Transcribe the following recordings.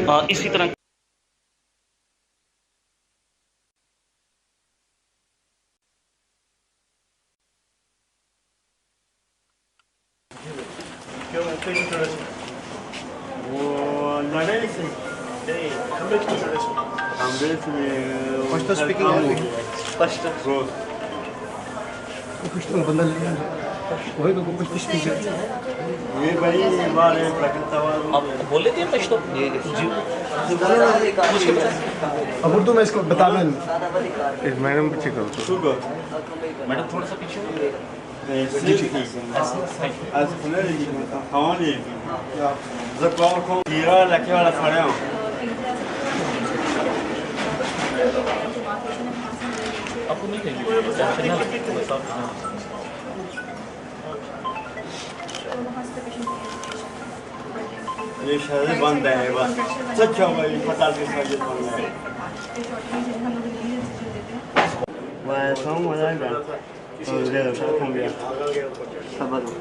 इसी तरह Pashto speaking English. Pashto. Pashto बंदा वही तो पश्तो speaking. ये भाई हमारे प्रकृति आप बोले थे पश्तो जी अब उर्दू में इसको बताना है इस मैडम पीछे करो शुगर मैडम थोड़ा सा पीछे जी ठीक है आज खुले हवाले ज़काल को हीरा लगे वाला खड़े हो आपको नहीं कहेंगे ये शहर बंद है बस सच है भाई पता के साथ बंद है वह कौन वाला है तो ले लो सब कम गया सब बदलो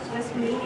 बस मेरी